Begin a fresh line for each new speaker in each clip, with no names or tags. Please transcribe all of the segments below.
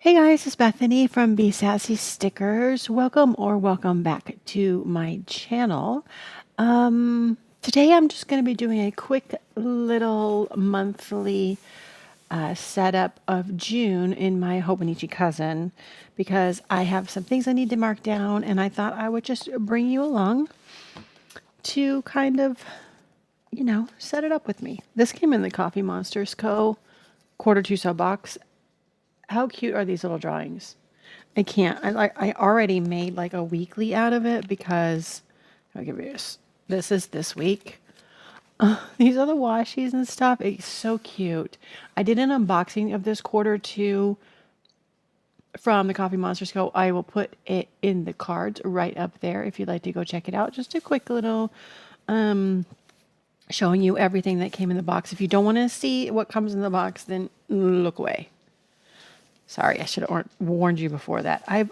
Hey guys, it's Bethany from Be Sassy Stickers. Welcome back to my channel. Today I'm just going to be doing a quick little monthly setup of June in my Hobonichi Cousin because I have some things I need to mark down and I thought I would just bring you along to kind of, set it up with me. This came in the Coffee Monsters Co. quarter two sub box. How cute are these little drawings? I can't. I already made like a weekly out of it because I'll give you this. This is this week. These are the washies and stuff. It's so cute. I did an unboxing of this quarter two from the Coffee Monsters Co. I will put it in the cards right up there if you'd like to go check it out. Just a quick little showing you everything that came in the box. If you don't want to see what comes in the box, then look away. Sorry, I should have warned you before that. I've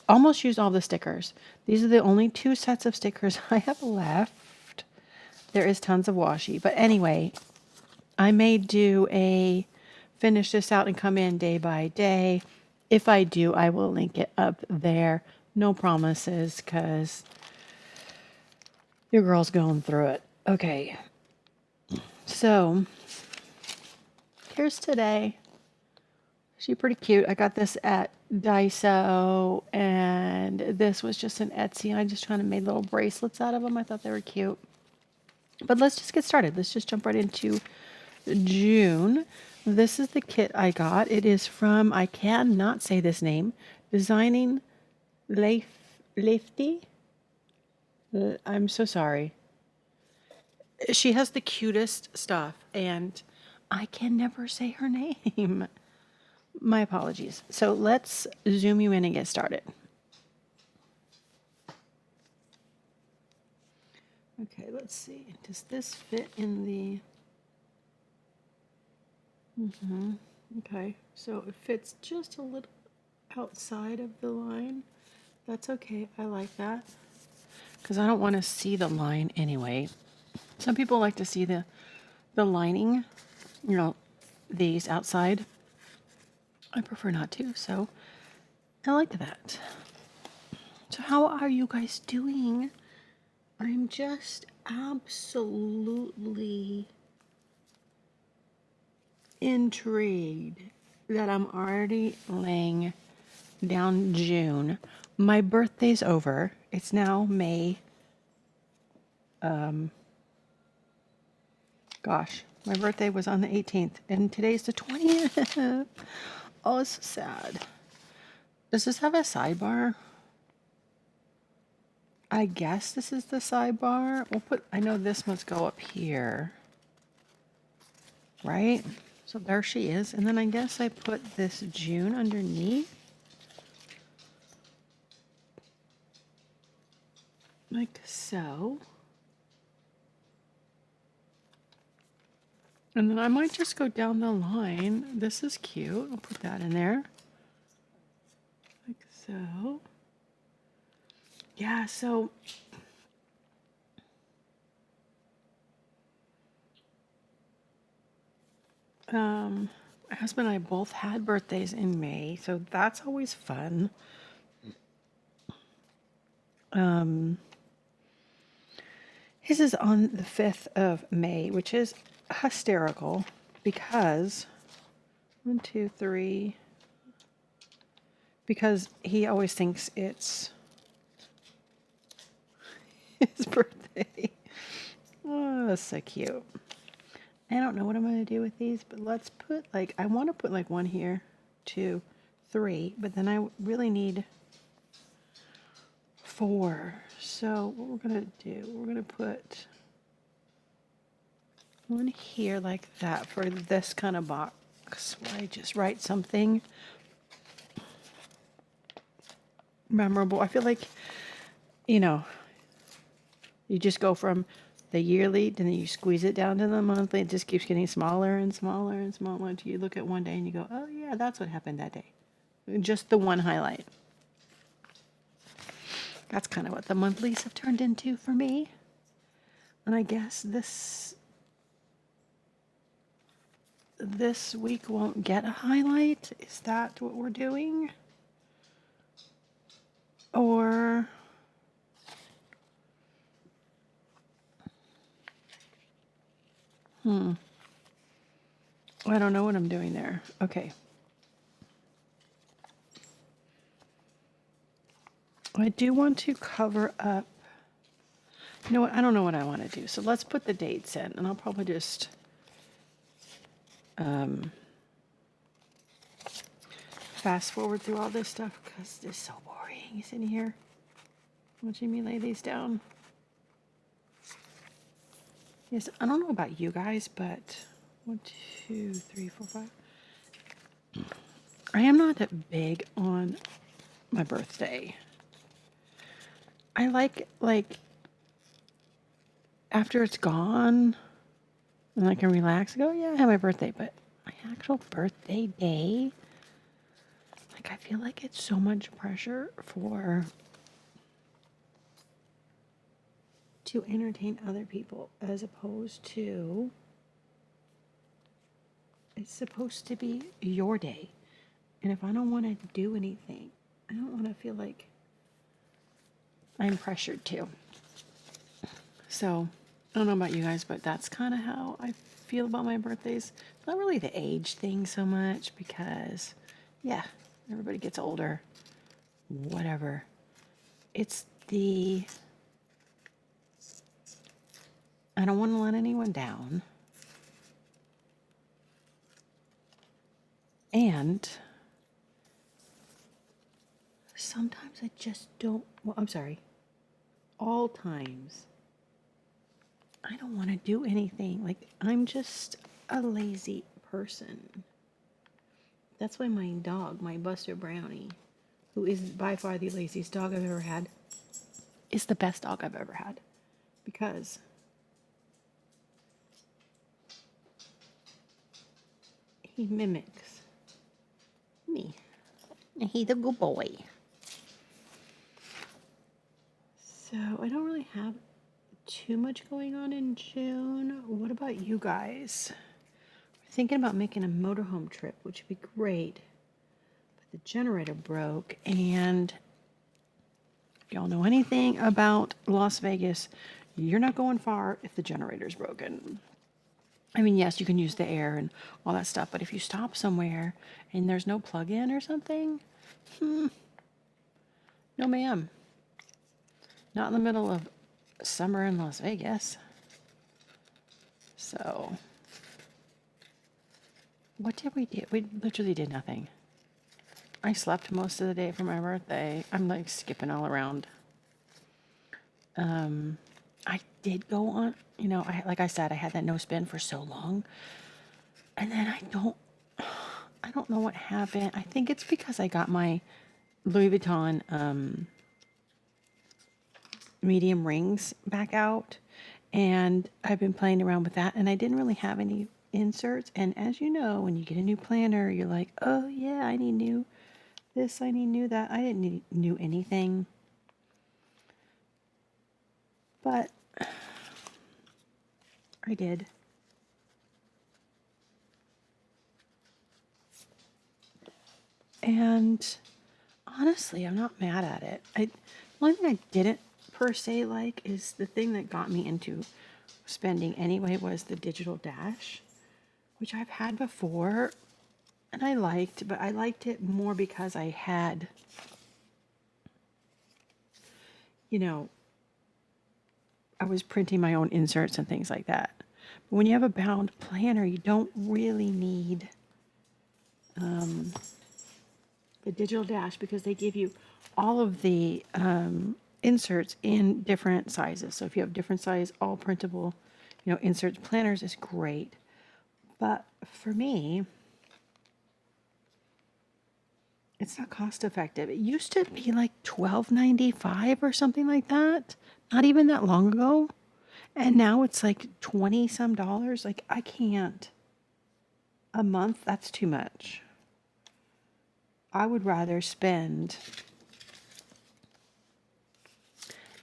almost used all the stickers. These are the only 2 sets of stickers I have left. There is tons of washi. But anyway, I may finish this out and come in day by day. If I do, I will link it up there. No promises because your girl's going through it. Okay. So, here's today. She's pretty cute. I got this at Daiso, and this was just an Etsy. I just kind of made little bracelets out of them. I thought they were cute. But let's just get started. Let's just jump right into June. This is the kit I got. It is from, I cannot say this name, Designing Lefty. I'm so sorry. She has the cutest stuff, and I can never say her name. My apologies. So let's zoom you in and get started. Okay, let's see. Does this fit in the... Okay, so it fits just a little outside of the line. That's okay. I like that because I don't want to see the line anyway. Some people like to see the lining, these outside. I prefer not to, so I like that. So how are you guys doing? I'm just absolutely intrigued that I'm already laying down June. My birthday's over. It's now May. Gosh, my birthday was on the 18th, and today's the 20th. Oh, it's so sad. Does this have a sidebar? I guess this is the sidebar. I know this must go up here. Right? So there she is. And then I guess I put this June underneath. Like so. And then I might just go down the line. This is cute. I'll put that in there. Like so. Yeah, so my husband and I both had birthdays in May, so that's always fun. His is on the 5th of May, which is hysterical because 1, 2, 3, because he always thinks it's his birthday. Oh, that's so cute. I don't know what I'm going to do with these, but let's put I want to put one here, 2, 3, but then I really need 4. So what we're going to do, we're going to put one here like that for this kind of box where I just write something memorable. I feel like, you just go from the yearly, and then you squeeze it down to the monthly. It just keeps getting smaller and smaller and smaller until you look at one day and you go, oh yeah, that's what happened that day. Just the one highlight. That's kind of what the monthlies have turned into for me. And I guess this this week won't get a highlight? Is that what we're doing? Or I don't know what I'm doing there. Okay. I do want to cover up. You know what? I don't know what I want to do. So let's put the dates in, and I'll probably just fast forward through all this stuff because it's so boring sitting here watching me lay these down. Yes, I don't know about you guys, but 1, 2, 3, 4, 5. I am not that big on my birthday. I like after it's gone and I can relax, go, yeah, I have my birthday, but my actual birthday day, like I feel like it's so much pressure to entertain other people as opposed to it's supposed to be your day. And if I don't want to do anything, I don't want to feel like I'm pressured to. So, I don't know about you guys, but that's kind of how I feel about my birthdays. It's not really the age thing so much because, yeah, everybody gets older. Whatever. It's I don't want to let anyone down. And sometimes I just don't, well, I'm sorry, all times, I don't want to do anything. Like, I'm just a lazy person. That's why my dog, my Buster Brownie, who is by far the laziest dog I've ever had, is the best dog I've ever had. Because he mimics me. And he's a good boy. So I don't really have too much going on in June. What about you guys? We're thinking about making a motorhome trip, which would be great. But the generator broke, and if y'all know anything about Las Vegas, you're not going far if the generator's broken. I mean, yes, you can use the air and all that stuff, but if you stop somewhere and there's no plug-in or something, no ma'am. Not in the middle of summer in Las Vegas. So, what did we do? We literally did nothing. I slept most of the day for my birthday. I'm like skipping all around. I did go on, like I said, I had that no spin for so long. And then I don't know what happened. I think it's because I got my Louis Vuitton medium rings back out, and I've been playing around with that, and I didn't really have any inserts. And as you know, when you get a new planner, you're like, oh yeah, I need new this, I need new that. I didn't need new anything, but I did. And honestly, I'm not mad at it. The only thing I didn't per se like is the thing that got me into spending anyway was the digital dash, which I've had before and I liked, but I liked it more because I had, I was printing my own inserts and things like that. But when you have a bound planner, you don't really need the digital dash because they give you all of the inserts in different sizes. So if you have different size, all printable, inserts, planners is great. But for me, it's not cost effective. It used to be like $12.95 or something like that. Not even that long ago. And now it's like 20 some dollars. Like I can't. A month, that's too much. I would rather spend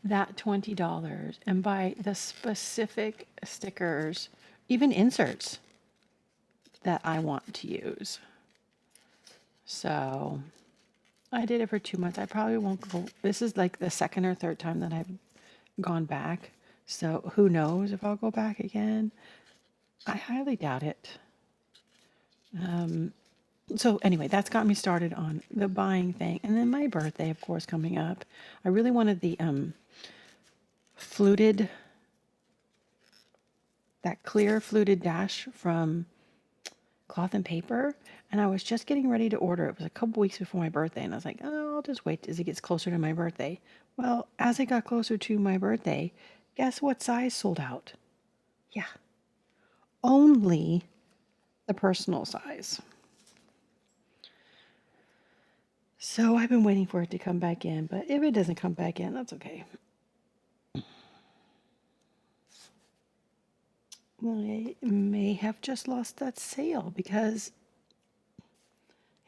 that $20 and buy the specific stickers, even inserts. that I want to use. So I did it for 2 months. I probably won't go. This is like the second or third time that I've gone back. So who knows if I'll go back again? I highly doubt it. So anyway, that's got me started on the buying thing. And then my birthday, of course, coming up. I really wanted the fluted, that clear fluted dash from Cloth and Paper. And I was just getting ready to order. It was a couple weeks before my birthday. And I was like, oh, I'll just wait as it gets closer to my birthday. Well, as it got closer to my birthday, guess what size sold out? Yeah, only the personal size. So I've been waiting for it to come back in, but if it doesn't come back in, that's okay. I may have just lost that sale because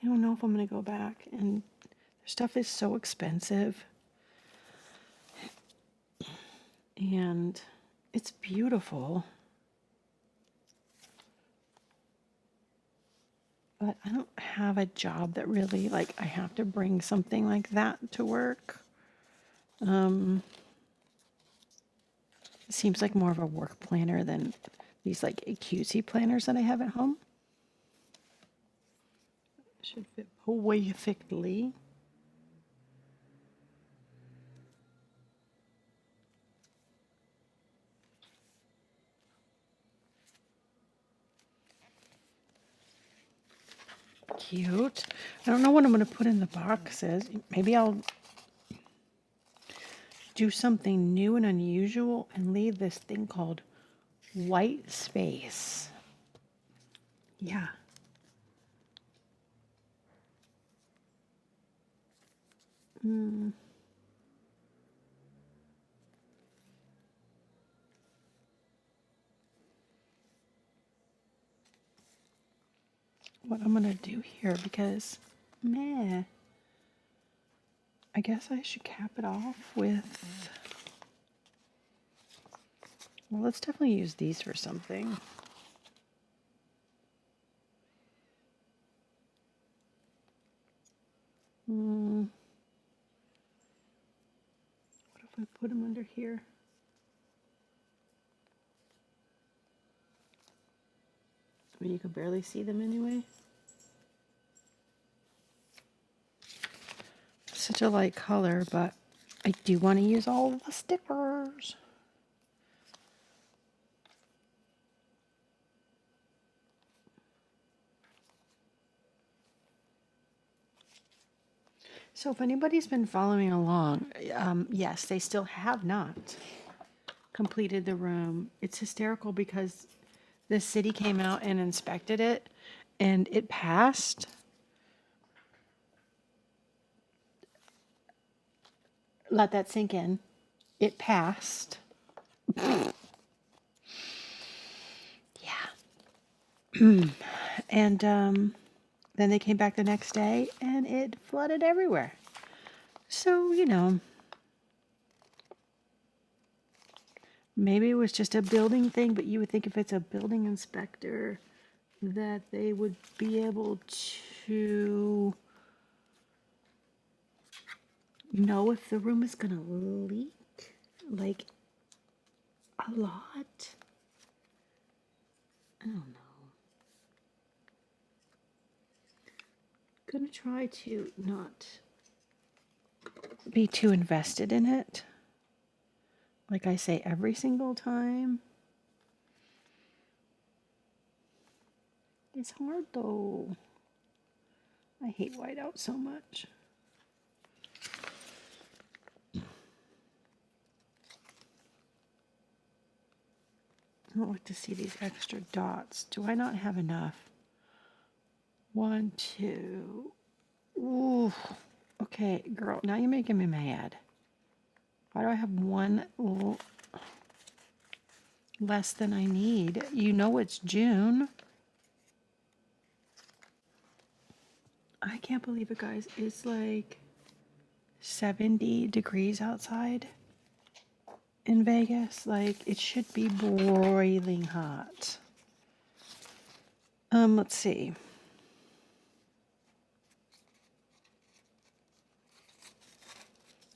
I don't know if I'm going to go back, and their stuff is so expensive. And it's beautiful. But I don't have a job that really, like, I have to bring something like that to work. It seems like more of a work planner than these, like, cutesy planners that I have at home. Should fit perfectly. Cute. I don't know what I'm going to put in the boxes. Maybe I'll do something new and unusual and leave this thing called white space. Yeah. What I'm going to do here, because meh, I guess I should cap it off with, well, let's definitely use these for something. What if I put them under here? I mean, you can barely see them anyway. Such a light color, but I do want to use all the stickers. So if anybody's been following along, yes, they still have not completed the room. It's hysterical because the city came out and inspected it and it passed. Let that sink in. It passed. Yeah. And then they came back the next day and it flooded everywhere. So, you know, maybe it was just a building thing, but you would think if it's a building inspector that they would be able to know if the room is going to leak, like, a lot. I don't know. Gonna try to not be too invested in it. Like I say every single time. It's hard though. I hate whiteout so much. I don't like to see these extra dots. Do I not have enough? 1, 2. Ooh. Okay, girl, now you're making me mad. Why do I have one less than I need? You know it's June. I can't believe it, guys. It's like 70 degrees outside in Vegas. Like, it should be broiling hot. Let's see.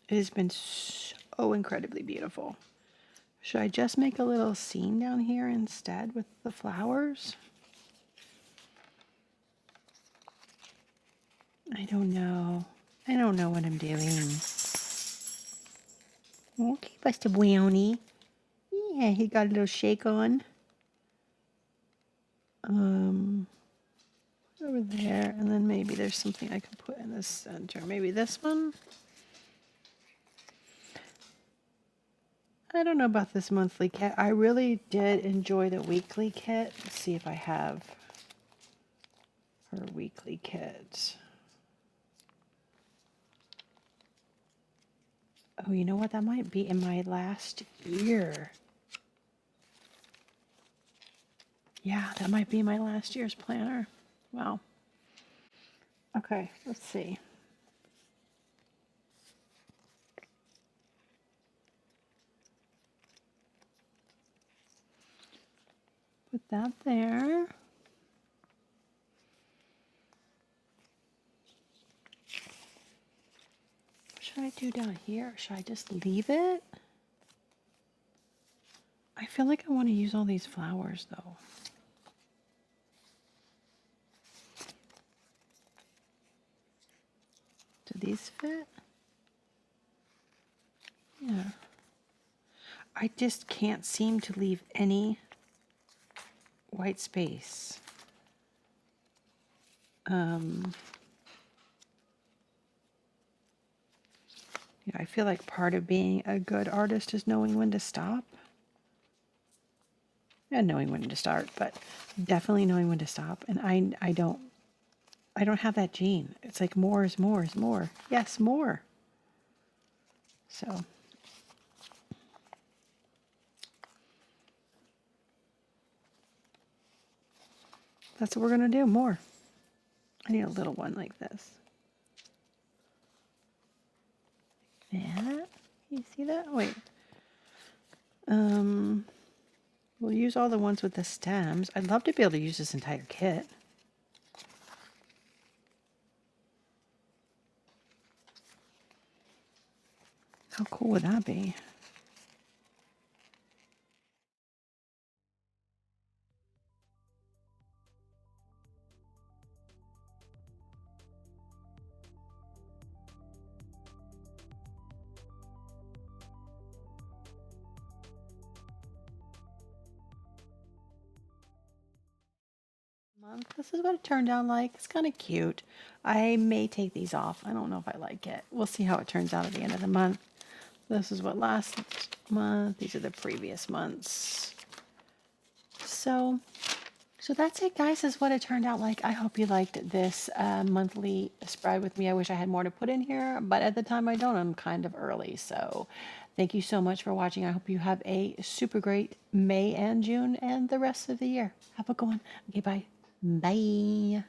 It has been so incredibly beautiful. Should I just make a little scene down here instead with the flowers? I don't know. I don't know what I'm doing. Okay, Buster Brownie. Yeah, he got a little shake on. Over there, and then maybe there's something I can put in the center. Maybe this one? I don't know about this monthly kit. I really did enjoy the weekly kit. Let's see if I have her weekly kit. Oh, you know what? That might be in my last year. Yeah, that might be my last year's planner. Wow. Okay, let's see. Put that there. What should I do down here? Should I just leave it? I feel like I want to use all these flowers though. Do these fit? Yeah. I just can't seem to leave any white space. Yeah, I feel like part of being a good artist is knowing when to stop. And knowing when to start, but definitely knowing when to stop. And I don't have that gene. It's like more is more is more. Yes, more. So that's what we're gonna do, more. I need a little one like this. Yeah, you see that? Wait. We'll use all the ones with the stems. I'd love to be able to use this entire kit. How cool would that be? This is what it turned out like. It's kind of cute. I may take these off. I don't know if I like it. We'll see how it turns out at the end of the month. This is what last month. These are the previous months. So that's it, guys. This is what it turned out like. I hope you liked this monthly spread with me. I wish I had more to put in here, but at the time I don't. I'm kind of early. So thank you so much for watching. I hope you have a super great May and June and the rest of the year. Have a good one. Okay, bye. Bye.